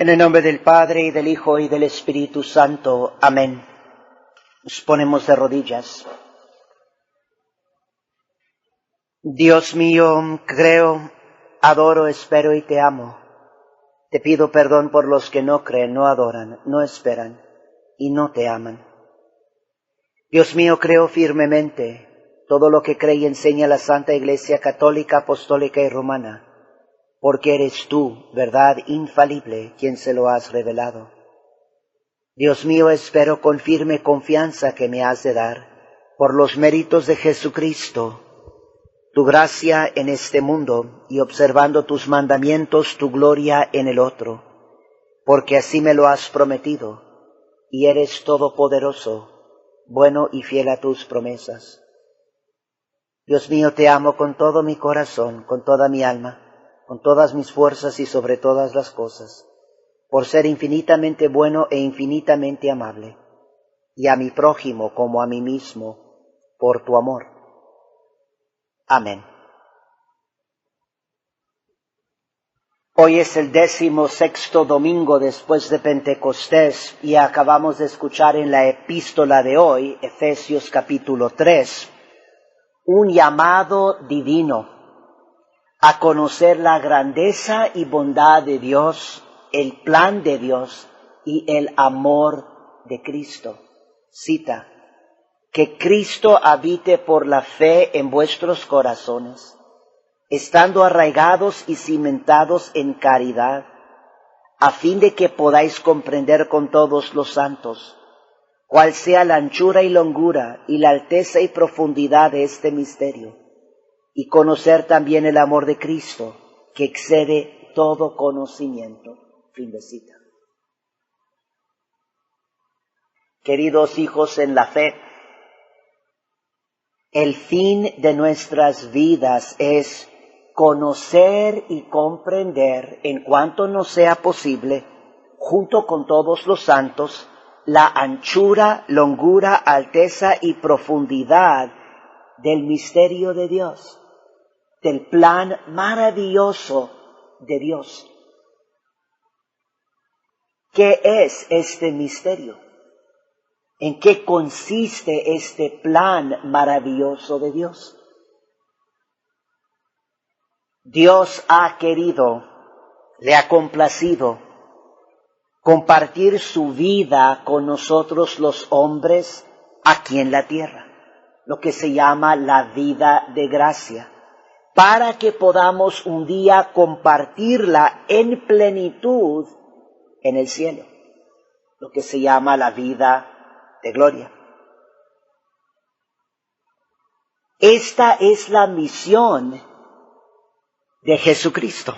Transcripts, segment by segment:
En el nombre del Padre, y del Hijo, y del Espíritu Santo. Amén. Nos ponemos de rodillas. Dios mío, creo, adoro, espero y te amo. Te pido perdón por los que no creen, no adoran, no esperan y no te aman. Dios mío, creo firmemente todo lo que cree y enseña la Santa Iglesia Católica, Apostólica y Romana, porque eres tú, verdad infalible, quien se lo has revelado. Dios mío, espero con firme confianza que me has de dar, por los méritos de Jesucristo, tu gracia en este mundo y observando tus mandamientos, tu gloria en el otro, porque así me lo has prometido, y eres todopoderoso, bueno y fiel a tus promesas. Dios mío, te amo con todo mi corazón, con toda mi alma, con todas mis fuerzas y sobre todas las cosas, por ser infinitamente bueno e infinitamente amable, y a mi prójimo como a mí mismo, por tu amor. Amén. Hoy es el 16º domingo después de Pentecostés y acabamos de escuchar en la epístola de hoy, Efesios capítulo 3, un llamado divino a conocer la grandeza y bondad de Dios, el plan de Dios y el amor de Cristo. Cita: que Cristo habite por la fe en vuestros corazones, estando arraigados y cimentados en caridad, a fin de que podáis comprender con todos los santos cuál sea la anchura y longura y la alteza y profundidad de este misterio, y conocer también el amor de Cristo, que excede todo conocimiento. Fin de cita. Queridos hijos en la fe, el fin de nuestras vidas es conocer y comprender, en cuanto nos sea posible, junto con todos los santos, la anchura, longura, alteza y profundidad del misterio de Dios, del plan maravilloso de Dios. ¿Qué es este misterio? ¿En qué consiste este plan maravilloso de Dios? Dios ha querido, le ha complacido compartir su vida con nosotros los hombres aquí en la tierra, lo que se llama la vida de gracia, para que podamos un día compartirla en plenitud en el cielo, lo que se llama la vida de gloria. Esta es la misión de Jesucristo.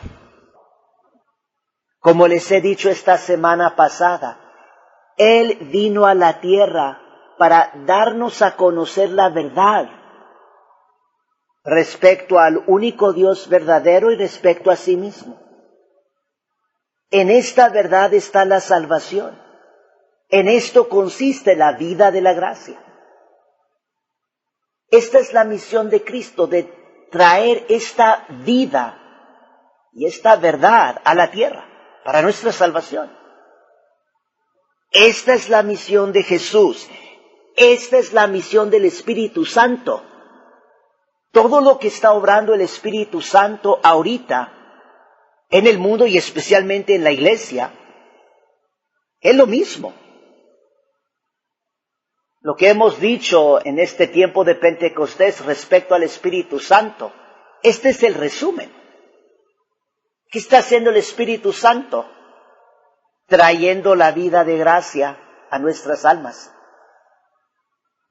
Como les he dicho esta semana pasada, Él vino a la tierra para darnos a conocer la verdad respecto al único Dios verdadero y respecto a sí mismo. En esta verdad está la salvación. En esto consiste la vida de la gracia. Esta es la misión de Cristo, de traer esta vida y esta verdad a la tierra para nuestra salvación. Esta es la misión de Jesús. Esta es la misión del Espíritu Santo. Todo lo que está obrando el Espíritu Santo ahorita en el mundo y especialmente en la iglesia es lo mismo. Lo que hemos dicho en este tiempo de Pentecostés respecto al Espíritu Santo, este es el resumen. ¿Qué está haciendo el Espíritu Santo? Trayendo la vida de gracia a nuestras almas.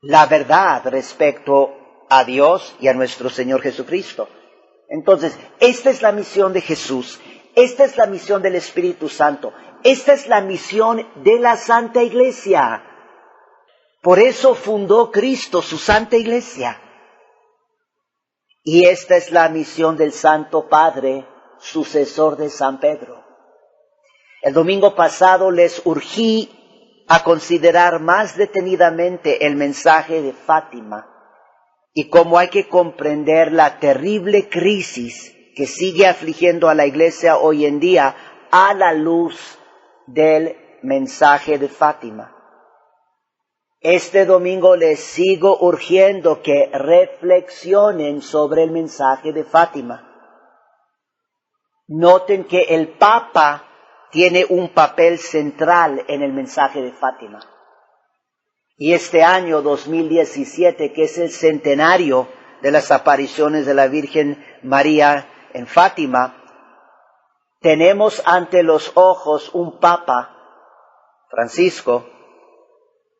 La verdad respecto a Dios y a nuestro Señor Jesucristo. Entonces, esta es la misión de Jesús. Esta es la misión del Espíritu Santo. Esta es la misión de la Santa Iglesia. Por eso fundó Cristo su Santa Iglesia. Y esta es la misión del Santo Padre, sucesor de San Pedro. El domingo pasado les urgí a considerar más detenidamente el mensaje de Fátima y cómo hay que comprender la terrible crisis que sigue afligiendo a la Iglesia hoy en día a la luz del mensaje de Fátima. Este domingo les sigo urgiendo que reflexionen sobre el mensaje de Fátima. Noten que el Papa tiene un papel central en el mensaje de Fátima. Y este año 2017, que es el centenario de las apariciones de la Virgen María en Fátima, tenemos ante los ojos un Papa, Francisco,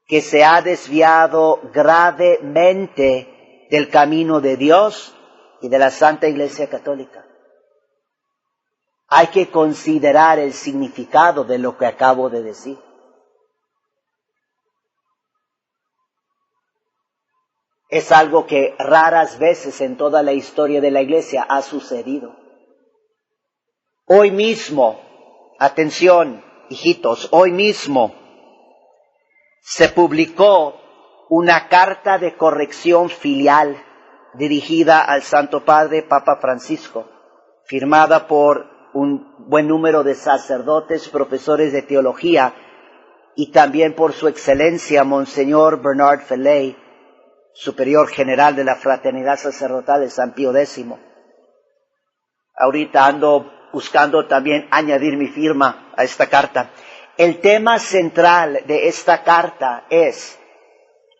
que se ha desviado gravemente del camino de Dios y de la Santa Iglesia Católica. Hay que considerar el significado de lo que acabo de decir. Es algo que raras veces en toda la historia de la Iglesia ha sucedido. Hoy mismo, atención, hijitos, hoy mismo se publicó una carta de corrección filial dirigida al Santo Padre Papa Francisco, firmada por un buen número de sacerdotes, profesores de teología, y también por su excelencia, Monseñor Bernard Fellay, superior general de la Fraternidad Sacerdotal de San Pío X. Ahorita ando buscando también añadir mi firma a esta carta. El tema central de esta carta es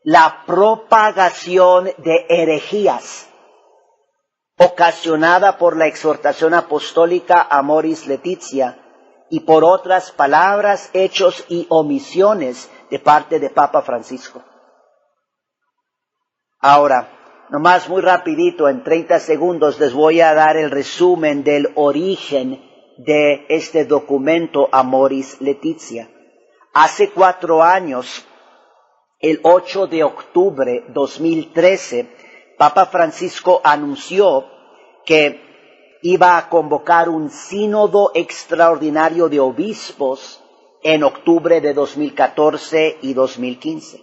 la propagación de herejías ocasionada por la exhortación apostólica Amoris Laetitia y por otras palabras, hechos y omisiones de parte de Papa Francisco. Ahora, nomás muy rapidito, en 30 segundos les voy a dar el resumen del origen de este documento Amoris Laetitia. Hace 4 años, el 8 de octubre de 2013, Papa Francisco anunció que iba a convocar un sínodo extraordinario de obispos en octubre de 2014 y 2015.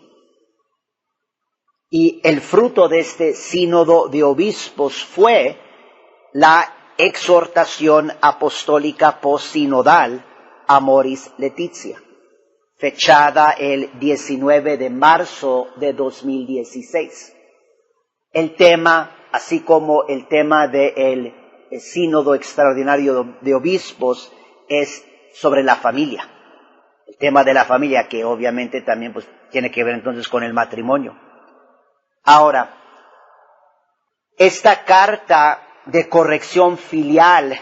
Y el fruto de este sínodo de obispos fue la exhortación apostólica postsinodal Amoris Laetitia, fechada el 19 de marzo de 2016. El tema, así como el tema del sínodo extraordinario de obispos, es sobre la familia. El tema de la familia, que obviamente también pues tiene que ver entonces con el matrimonio. Ahora, esta carta de corrección filial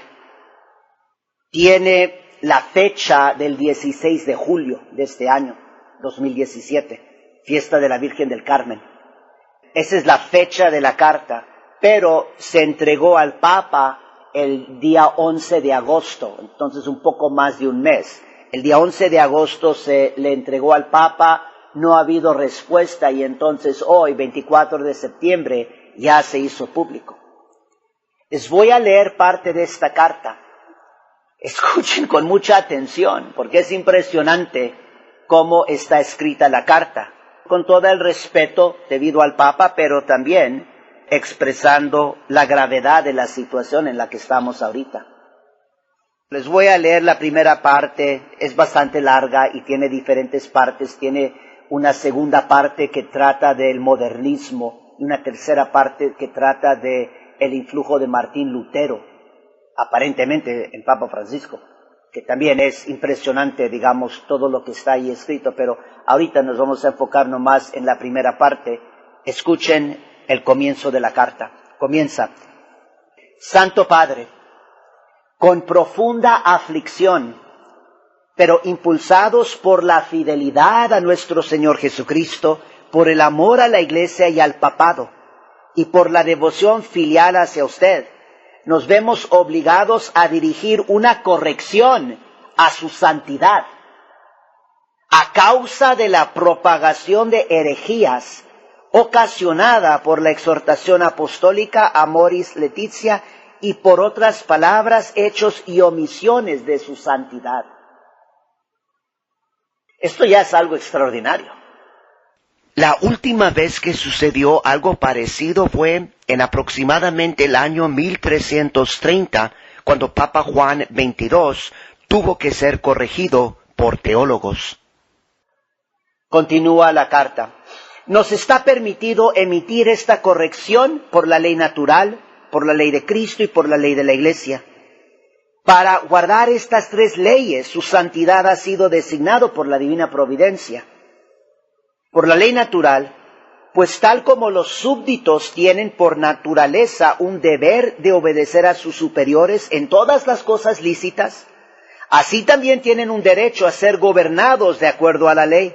tiene la fecha del 16 de julio de este año, 2017, fiesta de la Virgen del Carmen. Esa es la fecha de la carta, pero se entregó al Papa el día 11 de agosto, entonces un poco más de un mes. El día 11 de agosto se le entregó al Papa, no ha habido respuesta y entonces hoy, 24 de septiembre, ya se hizo público. Les voy a leer parte de esta carta. Escuchen con mucha atención, porque es impresionante cómo está escrita la carta, con todo el respeto debido al Papa, pero también expresando la gravedad de la situación en la que estamos ahorita. Les voy a leer la primera parte, es bastante larga y tiene diferentes partes, tiene una segunda parte que trata del modernismo y una tercera parte que trata de el influjo de Martín Lutero, aparentemente en Papa Francisco, que también es impresionante, digamos, todo lo que está ahí escrito, pero ahorita nos vamos a enfocar nomás en la primera parte. Escuchen el comienzo de la carta. Comienza: Santo Padre, con profunda aflicción, pero impulsados por la fidelidad a nuestro Señor Jesucristo, por el amor a la Iglesia y al papado, y por la devoción filial hacia usted, nos vemos obligados a dirigir una corrección a su santidad, a causa de la propagación de herejías ocasionada por la exhortación apostólica Amoris Laetitia y por otras palabras, hechos y omisiones de su santidad. Esto ya es algo extraordinario. La última vez que sucedió algo parecido fue en aproximadamente el año 1330, cuando Papa Juan XXII tuvo que ser corregido por por teólogos. Continúa la carta. Nos está permitido emitir esta corrección por la ley natural, por la ley de Cristo y por la ley de la Iglesia. Para guardar estas tres leyes, su santidad ha sido designado por la divina providencia. Por la ley natural, pues tal como los súbditos tienen por naturaleza un deber de obedecer a sus superiores en todas las cosas lícitas, así también tienen un derecho a ser gobernados de acuerdo a la ley,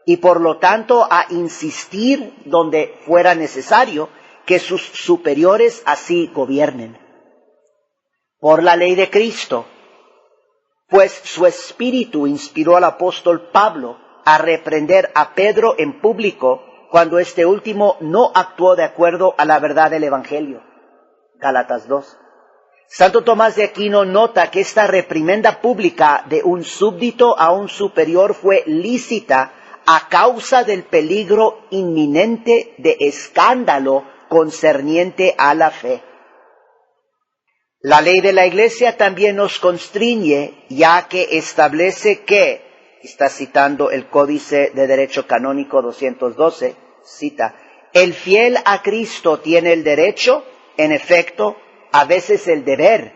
y por lo tanto a insistir donde fuera necesario que sus superiores así gobiernen. Por la ley de Cristo, pues su espíritu inspiró al apóstol Pablo a reprender a Pedro en público cuando este último no actuó de acuerdo a la verdad del Evangelio. Gálatas 2. Santo Tomás de Aquino nota que esta reprimenda pública de un súbdito a un superior fue lícita a causa del peligro inminente de escándalo concerniente a la fe. La ley de la Iglesia también nos constriñe, ya que establece que, está citando el Códice de Derecho Canónico 212, cita, el fiel a Cristo tiene el derecho, en efecto, a veces el deber,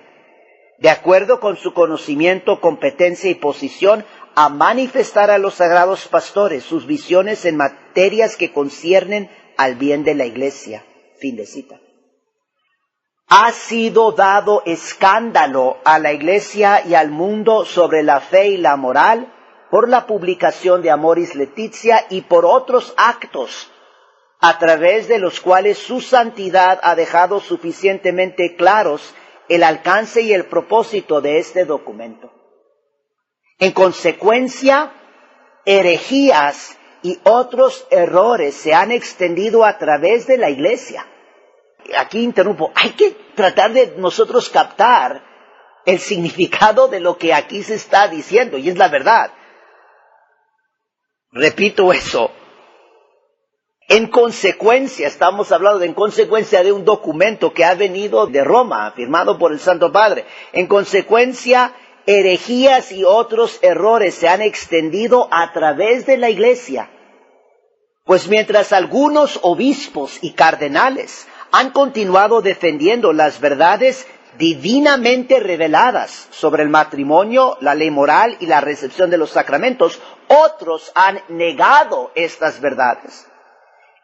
de acuerdo con su conocimiento, competencia y posición, a manifestar a los sagrados pastores sus visiones en materias que conciernen al bien de la Iglesia. Fin de cita. Ha sido dado escándalo a la Iglesia y al mundo sobre la fe y la moral por la publicación de Amoris Laetitia y por otros actos, a través de los cuales su santidad ha dejado suficientemente claros el alcance y el propósito de este documento. En consecuencia, herejías y otros errores se han extendido a través de la Iglesia. Aquí interrumpo, hay que tratar de nosotros captar el significado de lo que aquí se está diciendo, y es la verdad. Repito eso. En consecuencia, estamos hablando en consecuencia de un documento que ha venido de Roma, firmado por el Santo Padre. En consecuencia, herejías y otros errores se han extendido a través de la Iglesia. Pues mientras algunos obispos y cardenales han continuado defendiendo las verdades divinamente reveladas sobre el matrimonio, la ley moral y la recepción de los sacramentos, otros han negado estas verdades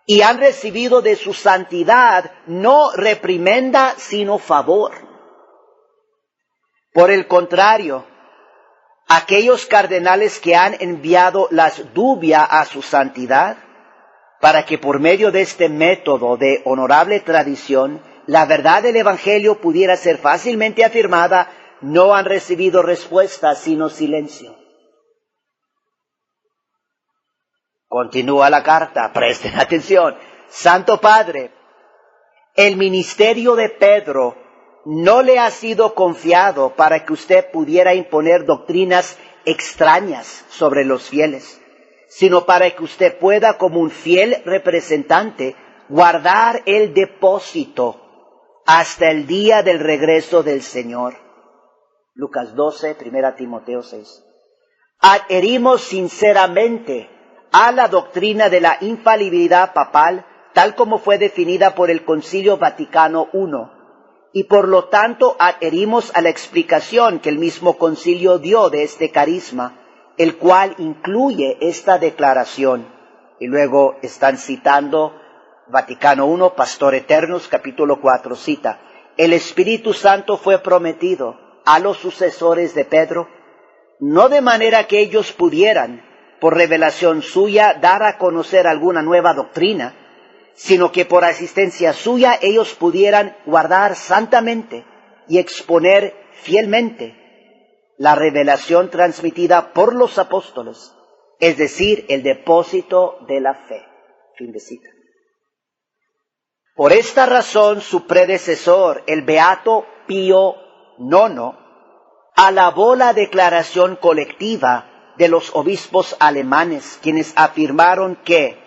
y han recibido de su santidad no reprimenda sino favor. Por el contrario, aquellos cardenales que han enviado las dubia a su santidad, para que por medio de este método de honorable tradición, la verdad del Evangelio pudiera ser fácilmente afirmada, no han recibido respuesta sino silencio. Continúa la carta, presten atención. Santo Padre, el ministerio de Pedro no le ha sido confiado para que usted pudiera imponer doctrinas extrañas sobre los fieles, sino para que usted pueda, como un fiel representante, guardar el depósito hasta el día del regreso del Señor. Lucas 12, 1 Timoteo 6. Adherimos sinceramente a la doctrina de la infalibilidad papal, tal como fue definida por el Concilio Vaticano I, y por lo tanto adherimos a la explicación que el mismo concilio dio de este carisma, el cual incluye esta declaración. Y luego están citando Vaticano I, Pastor Eternus, capítulo 4, cita, el Espíritu Santo fue prometido a los sucesores de Pedro, no de manera que ellos pudieran, por revelación suya, dar a conocer alguna nueva doctrina, sino que por asistencia suya ellos pudieran guardar santamente y exponer fielmente la revelación transmitida por los apóstoles, es decir, el depósito de la fe. Fin de cita. Por esta razón, su predecesor, el Beato Pío IX, alabó la declaración colectiva de los obispos alemanes, quienes afirmaron que,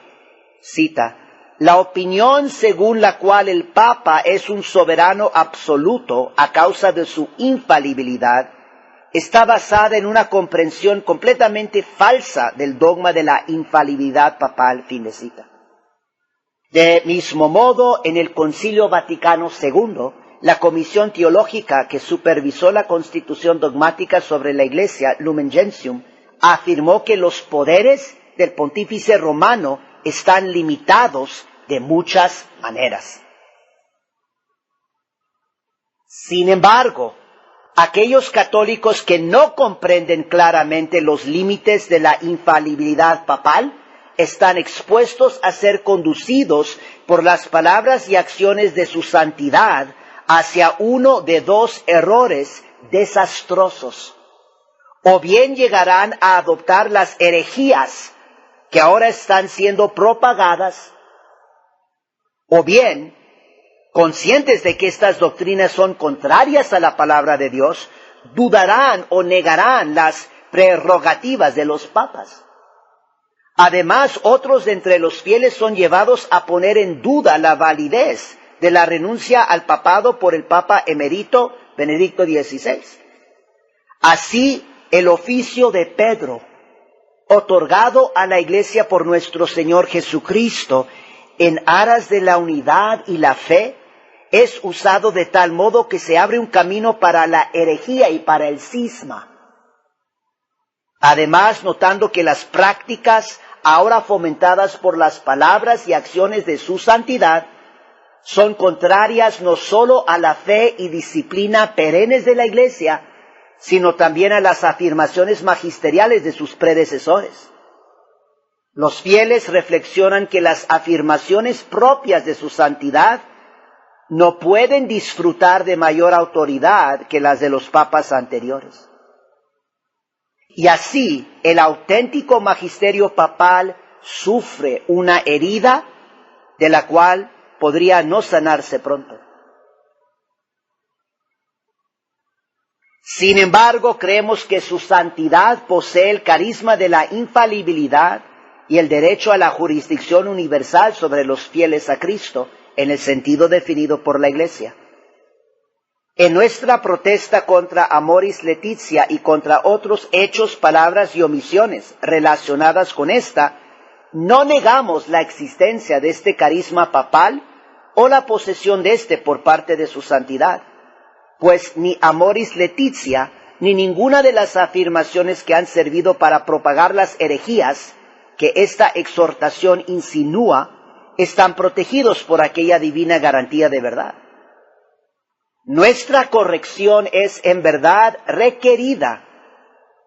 cita, la opinión según la cual el Papa es un soberano absoluto a causa de su infalibilidad está basada en una comprensión completamente falsa del dogma de la infalibilidad papal. Fin de cita. De mismo modo, en el Concilio Vaticano II, la comisión teológica que supervisó la constitución dogmática sobre la Iglesia, Lumen Gentium, afirmó que los poderes del pontífice romano están limitados de muchas maneras. Sin embargo, aquellos católicos que no comprenden claramente los límites de la infalibilidad papal están expuestos a ser conducidos por las palabras y acciones de su santidad hacia uno de dos errores desastrosos. O bien llegarán a adoptar las herejías que ahora están siendo propagadas, o bien, conscientes de que estas doctrinas son contrarias a la palabra de Dios, dudarán o negarán las prerrogativas de los papas. Además, otros de entre los fieles son llevados a poner en duda la validez de la renuncia al papado por el Papa emérito Benedicto XVI. Así, el oficio de Pedro, otorgado a la Iglesia por nuestro Señor Jesucristo en aras de la unidad y la fe, es usado de tal modo que se abre un camino para la herejía y para el cisma. Además, notando que las prácticas ahora fomentadas por las palabras y acciones de su santidad son contrarias no solo a la fe y disciplina perennes de la Iglesia, sino también a las afirmaciones magisteriales de sus predecesores. Los fieles reflexionan que las afirmaciones propias de su santidad no pueden disfrutar de mayor autoridad que las de los papas anteriores. Y así, el auténtico magisterio papal sufre una herida de la cual podría no sanarse pronto. Sin embargo, creemos que su santidad posee el carisma de la infalibilidad y el derecho a la jurisdicción universal sobre los fieles a Cristo, en el sentido definido por la Iglesia. En nuestra protesta contra Amoris Laetitia y contra otros hechos, palabras y omisiones relacionadas con esta, no negamos la existencia de este carisma papal o la posesión de este por parte de su santidad, pues ni Amoris Laetitia ni ninguna de las afirmaciones que han servido para propagar las herejías que esta exhortación insinúa están protegidos por aquella divina garantía de verdad. Nuestra corrección es en verdad requerida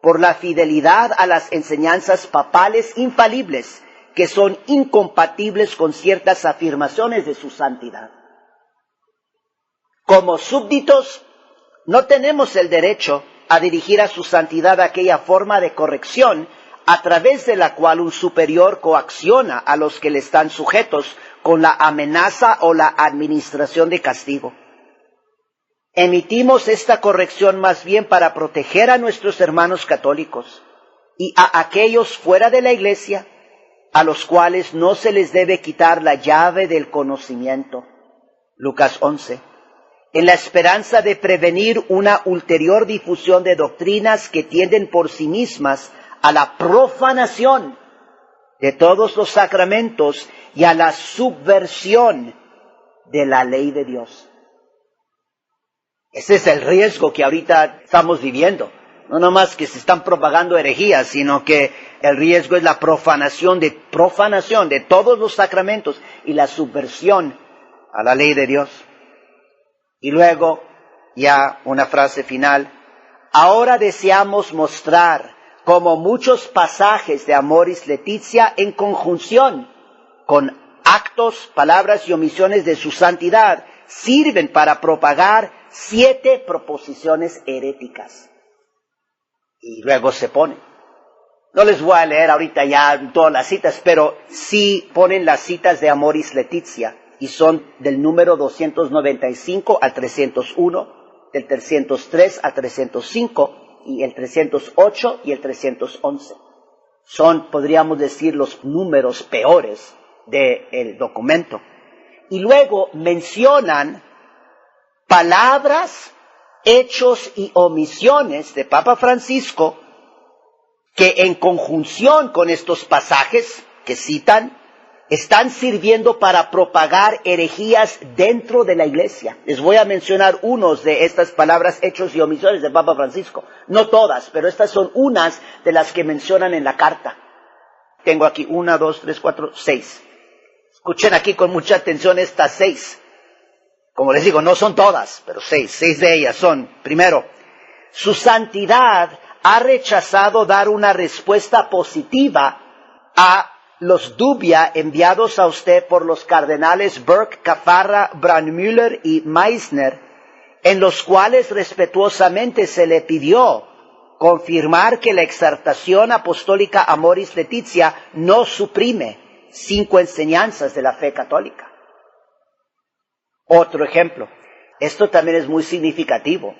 por la fidelidad a las enseñanzas papales infalibles que son incompatibles con ciertas afirmaciones de su santidad. Como súbditos, no tenemos el derecho a dirigir a su santidad aquella forma de corrección a través de la cual un superior coacciona a los que le están sujetos con la amenaza o la administración de castigo. Emitimos esta corrección más bien para proteger a nuestros hermanos católicos y a aquellos fuera de la Iglesia, a los cuales no se les debe quitar la llave del conocimiento. Lucas 11. En la esperanza de prevenir una ulterior difusión de doctrinas que tienden por sí mismas a la profanación de todos los sacramentos y a la subversión de la ley de Dios. Ese es el riesgo que ahorita estamos viviendo. No nomás que se están propagando herejías, sino que el riesgo es la profanación de todos los sacramentos y la subversión a la ley de Dios. Y luego, ya una frase final, ahora deseamos mostrar como muchos pasajes de Amoris Laetitia en conjunción con actos, palabras y omisiones de su santidad sirven para propagar 7 proposiciones heréticas. Y luego se pone. No les voy a leer ahorita ya todas las citas, pero sí ponen las citas de Amoris Laetitia y son del número 295 al 301, del 303 al 305, y el 308 y el 311. Son, podríamos decir, los números peores del documento. Y luego mencionan palabras hechos y omisiones de Papa Francisco que en conjunción con estos pasajes que citan, están sirviendo para propagar herejías dentro de la Iglesia. Les voy a mencionar unos de estas palabras, hechos y omisiones de Papa Francisco. No todas, pero estas son unas de las que mencionan en la carta. Tengo aquí 1, 2, 3, 4, 6. Escuchen aquí con mucha atención estas 6. Como les digo, no son todas, pero 6. 6 de ellas son, primero, su santidad ha rechazado dar una respuesta positiva a los dubia enviados a usted por los cardenales Burke, Caffarra, Brandmüller y Meissner, en los cuales respetuosamente se le pidió confirmar que la exhortación apostólica Amoris Laetitia no suprime 5 enseñanzas de la fe católica. Otro ejemplo, esto también es muy significativo.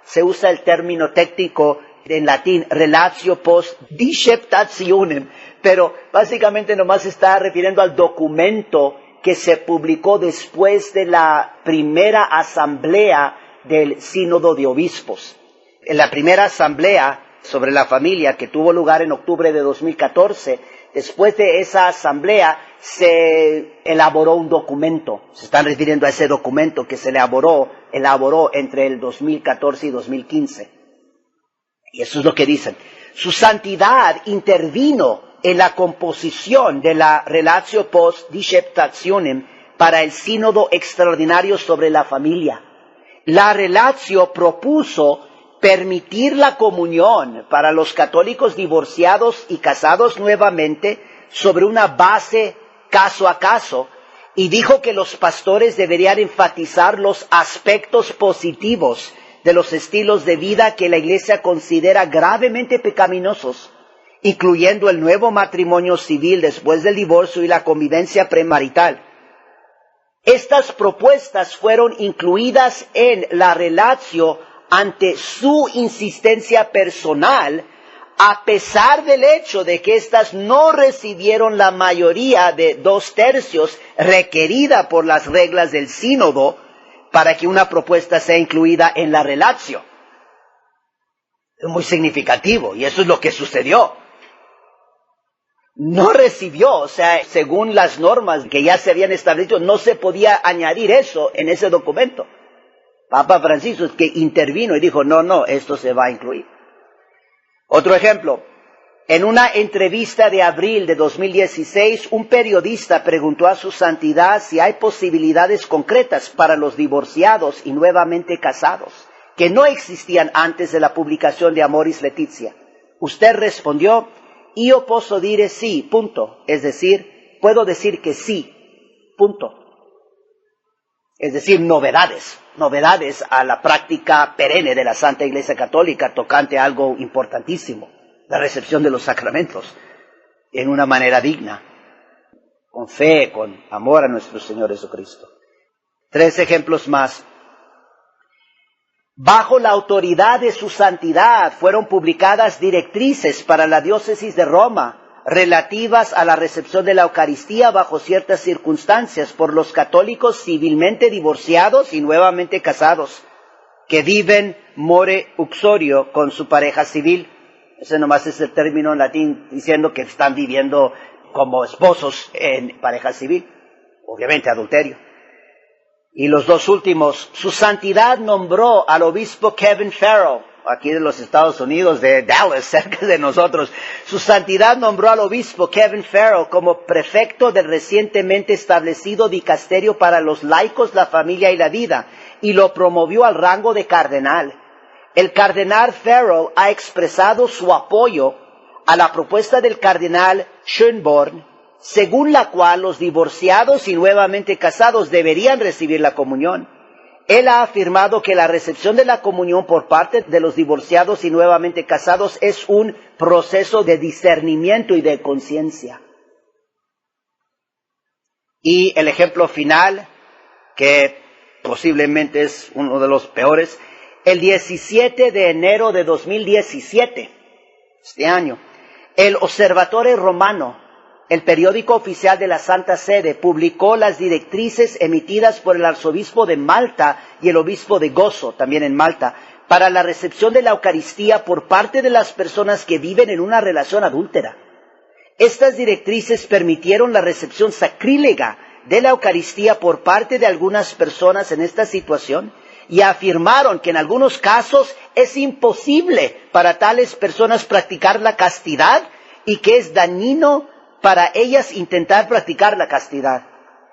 Se usa el término técnico en latín, relatio post disceptationem, pero básicamente nomás está refiriendo al documento que se publicó después de la primera asamblea del Sínodo de Obispos. En la primera asamblea sobre la familia que tuvo lugar en octubre de 2014, después de esa asamblea se elaboró un documento. Se están refiriendo a ese documento que se elaboró entre el 2014 y 2015. Y eso es lo que dicen. Su santidad intervino en la composición de la Relatio Post Disceptationem para el Sínodo Extraordinario sobre la Familia. La Relatio propuso permitir la comunión para los católicos divorciados y casados nuevamente sobre una base caso a caso, y dijo que los pastores deberían enfatizar los aspectos positivos de los estilos de vida que la Iglesia considera gravemente pecaminosos, incluyendo el nuevo matrimonio civil después del divorcio y la convivencia premarital. Estas propuestas fueron incluidas en la Relatio ante su insistencia personal, a pesar del hecho de que éstas no recibieron la mayoría de 2/3 requerida por las reglas del sínodo para que una propuesta sea incluida en la Relatio. Es muy significativo, y eso es lo que sucedió. No recibió, o sea, según las normas que ya se habían establecido, no se podía añadir eso en ese documento. Papa Francisco es que intervino y dijo, no, esto se va a incluir. Otro ejemplo, en una entrevista de abril de 2016, un periodista preguntó a su santidad si hay posibilidades concretas para los divorciados y nuevamente casados, que no existían antes de la publicación de Amoris Laetitia. Usted respondió, io posso dire sí, punto. Es decir, puedo decir que sí, punto. Es decir, novedades a la práctica perenne de la Santa Iglesia Católica tocante a algo importantísimo, la recepción de los sacramentos, en una manera digna, con fe, con amor a nuestro Señor Jesucristo. 3 ejemplos más. Bajo la autoridad de su santidad fueron publicadas directrices para la diócesis de Roma relativas a la recepción de la Eucaristía bajo ciertas circunstancias por los católicos civilmente divorciados y nuevamente casados, que viven more uxorio con su pareja civil. Ese nomás es el término en latín diciendo que están viviendo como esposos en pareja civil, obviamente adulterio. Y los 2 últimos, su santidad nombró al obispo Kevin Farrell, aquí de los Estados Unidos, de Dallas, cerca de nosotros. Su santidad nombró al obispo Kevin Farrell como prefecto del recientemente establecido dicasterio para los laicos, la familia y la vida, y lo promovió al rango de cardenal. El cardenal Farrell ha expresado su apoyo a la propuesta del cardenal Schönborn, según la cual los divorciados y nuevamente casados deberían recibir la comunión. Él ha afirmado que la recepción de la comunión por parte de los divorciados y nuevamente casados es un proceso de discernimiento y de conciencia. Y el ejemplo final, que posiblemente es uno de los peores, el 17 de enero de 2017, este año, el Osservatore Romano el periódico oficial de la Santa Sede publicó las directrices emitidas por el arzobispo de Malta y el obispo de Gozo, también en Malta, para la recepción de la Eucaristía por parte de las personas que viven en una relación adúltera. Estas directrices permitieron la recepción sacrílega de la Eucaristía por parte de algunas personas en esta situación y afirmaron que en algunos casos es imposible para tales personas practicar la castidad y que es dañino para ellas intentar practicar la castidad.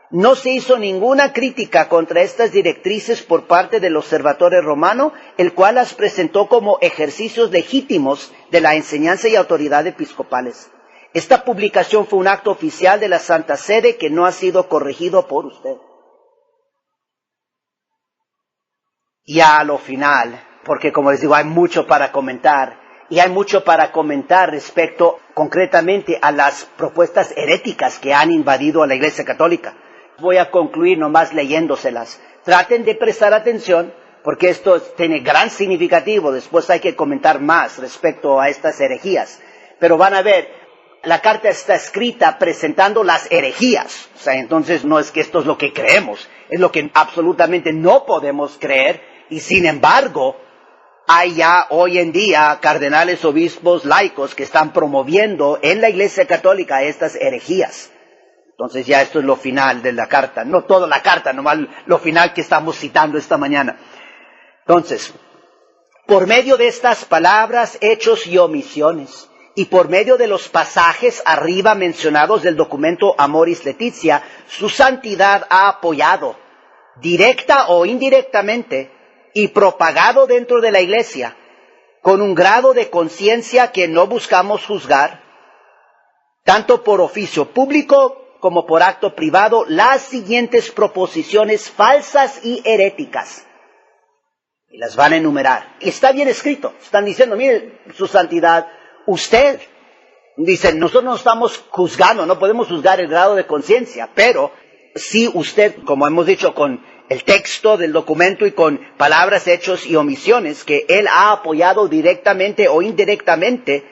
No se hizo ninguna crítica contra estas directrices por parte del Observatorio Romano, el cual las presentó como ejercicios legítimos de la enseñanza y autoridad episcopales. Esta publicación fue un acto oficial de la Santa Sede que no ha sido corregido por usted. Ya a lo final, porque como les digo, hay mucho para comentar, y hay mucho para comentar respecto concretamente a las propuestas heréticas que han invadido a la Iglesia Católica. Voy a concluir nomás leyéndoselas. Traten de prestar atención, porque esto tiene gran significativo. Después hay que comentar más respecto a estas herejías. Pero van a ver, la carta está escrita presentando las herejías. O sea, entonces no es que esto es lo que creemos, es lo que absolutamente no podemos creer. Y sin embargo, hay ya hoy en día cardenales, obispos, laicos que están promoviendo en la Iglesia Católica estas herejías. Entonces ya esto es lo final de la carta. No toda la carta, nomás lo final que estamos citando esta mañana. Entonces, por medio de estas palabras, hechos y omisiones, y por medio de los pasajes arriba mencionados del documento Amoris Laetitia, su santidad ha apoyado, directa o indirectamente, y propagado dentro de la Iglesia, con un grado de conciencia que no buscamos juzgar, tanto por oficio público como por acto privado, las siguientes proposiciones falsas y heréticas. Y las van a enumerar. Y está bien escrito. Están diciendo, mire, su santidad, usted, dicen, nosotros no estamos juzgando, no podemos juzgar el grado de conciencia, pero si usted, como hemos dicho, con el texto del documento y con palabras, hechos y omisiones que él ha apoyado directamente o indirectamente,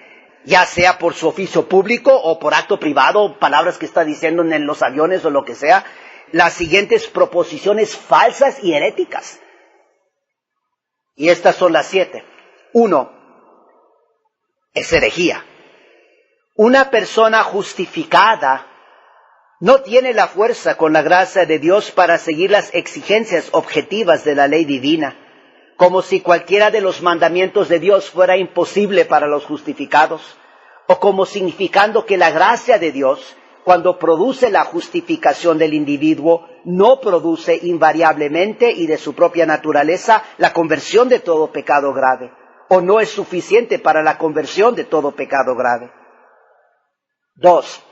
ya sea por su oficio público o por acto privado, palabras que está diciendo en los aviones o lo que sea, las siguientes proposiciones falsas y heréticas. Y estas son las 7. 1. Es herejía. Una persona justificada no tiene la fuerza con la gracia de Dios para seguir las exigencias objetivas de la ley divina, como si cualquiera de los mandamientos de Dios fuera imposible para los justificados, o como significando que la gracia de Dios, cuando produce la justificación del individuo, no produce invariablemente y de su propia naturaleza la conversión de todo pecado grave, o no es suficiente para la conversión de todo pecado grave. 2.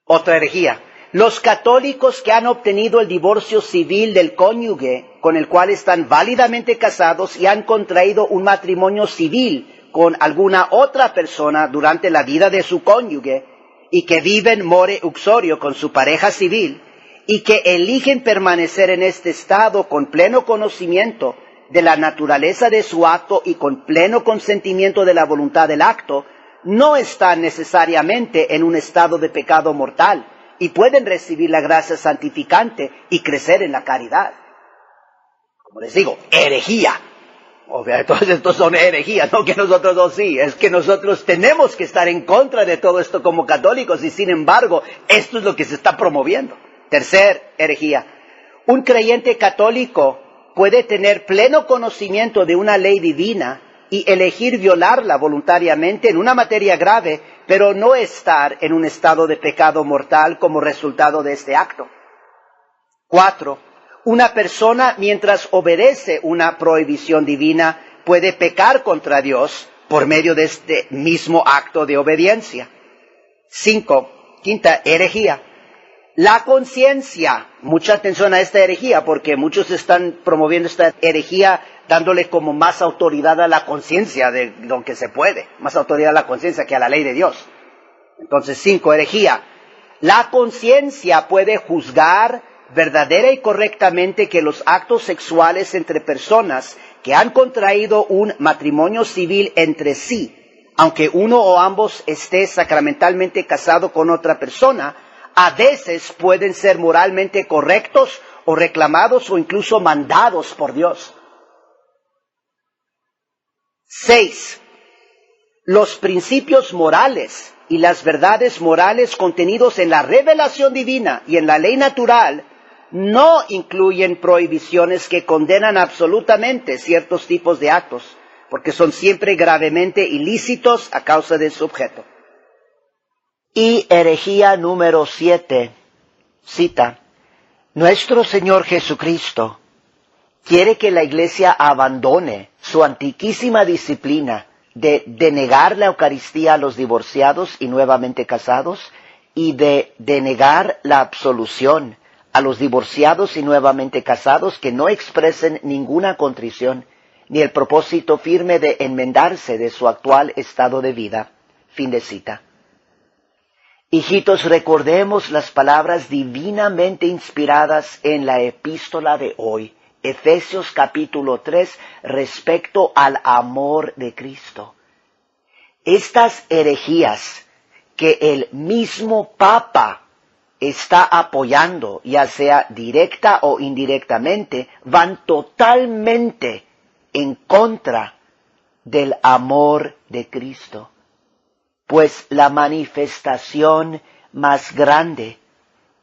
Otra herejía. Los católicos que han obtenido el divorcio civil del cónyuge con el cual están válidamente casados y han contraído un matrimonio civil con alguna otra persona durante la vida de su cónyuge y que viven more uxorio con su pareja civil y que eligen permanecer en este estado con pleno conocimiento de la naturaleza de su acto y con pleno consentimiento de la voluntad del acto, no están necesariamente en un estado de pecado mortal y pueden recibir la gracia santificante y crecer en la caridad. Como les digo, herejía. Entonces estos son herejías, no que nosotros dos sí, es que nosotros tenemos que estar en contra de todo esto como católicos y sin embargo, esto es lo que se está promoviendo. Tercer herejía. Un creyente católico puede tener pleno conocimiento de una ley divina y elegir violarla voluntariamente en una materia grave, pero no estar en un estado de pecado mortal como resultado de este acto. 4. Una persona, mientras obedece una prohibición divina, puede pecar contra Dios por medio de este mismo acto de obediencia. 5. Quinta herejía. La conciencia. Mucha atención a esta herejía, porque muchos están promoviendo esta herejía dándole como más autoridad a la conciencia de lo que se puede, más autoridad a la conciencia que a la ley de Dios. Entonces, 5, herejía. La conciencia puede juzgar verdadera y correctamente que los actos sexuales entre personas que han contraído un matrimonio civil entre sí, Aunque uno o ambos esté sacramentalmente casado con otra persona, a veces pueden ser moralmente correctos o reclamados o incluso mandados por Dios. 6. Los principios morales y las verdades morales contenidos en la revelación divina y en la ley natural no incluyen prohibiciones que condenan absolutamente ciertos tipos de actos, porque son siempre gravemente ilícitos a causa de su objeto. Y herejía número 7, cita, nuestro Señor Jesucristo quiere que la Iglesia abandone su antiquísima disciplina de denegar la Eucaristía a los divorciados y nuevamente casados y de denegar la absolución a los divorciados y nuevamente casados que no expresen ninguna contrición ni el propósito firme de enmendarse de su actual estado de vida. Fin de cita. Hijitos, recordemos las palabras divinamente inspiradas en la epístola de hoy, Efesios capítulo 3, respecto al amor de Cristo. Estas herejías que el mismo Papa está apoyando, ya sea directa o indirectamente, van totalmente en contra del amor de Cristo. Pues la manifestación más grande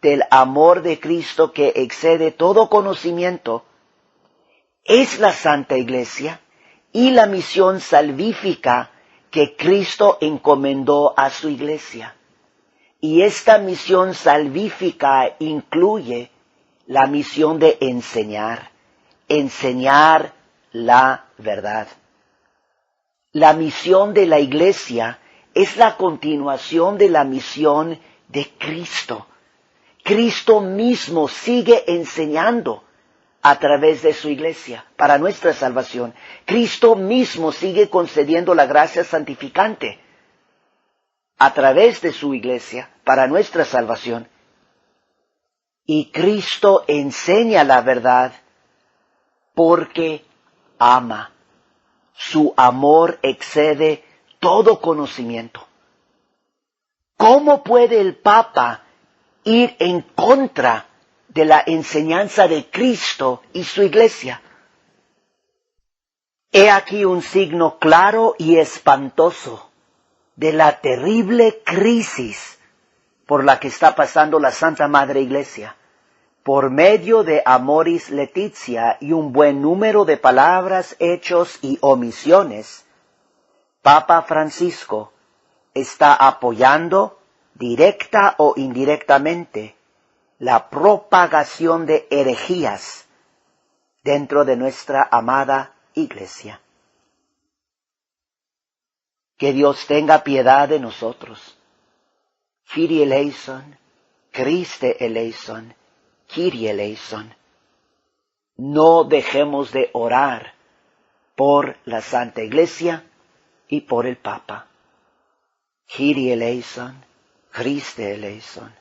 del amor de Cristo que excede todo conocimiento es la Santa Iglesia y la misión salvífica que Cristo encomendó a su Iglesia. Y esta misión salvífica incluye la misión de enseñar la verdad. La misión de la Iglesia es la continuación de la misión de Cristo. Cristo mismo sigue enseñando a través de su Iglesia para nuestra salvación. Cristo mismo sigue concediendo la gracia santificante a través de su Iglesia para nuestra salvación. Y Cristo enseña la verdad porque ama. Su amor excede todo conocimiento. ¿Cómo puede el Papa ir en contra de la enseñanza de Cristo y su Iglesia? He aquí un signo claro y espantoso de la terrible crisis por la que está pasando la Santa Madre Iglesia. Por medio de Amoris Laetitia y un buen número de palabras, hechos y omisiones, Papa Francisco está apoyando, directa o indirectamente, la propagación de herejías dentro de nuestra amada Iglesia. Que Dios tenga piedad de nosotros. Kyrie eleison, Christe eleison, Kyrie eleison. No dejemos de orar por la Santa Iglesia y por el Papa. Kyrie eleison, Christe eleison,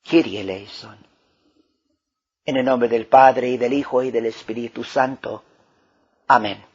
Kyrie eleison. En el nombre del Padre, y del Hijo, y del Espíritu Santo. Amén.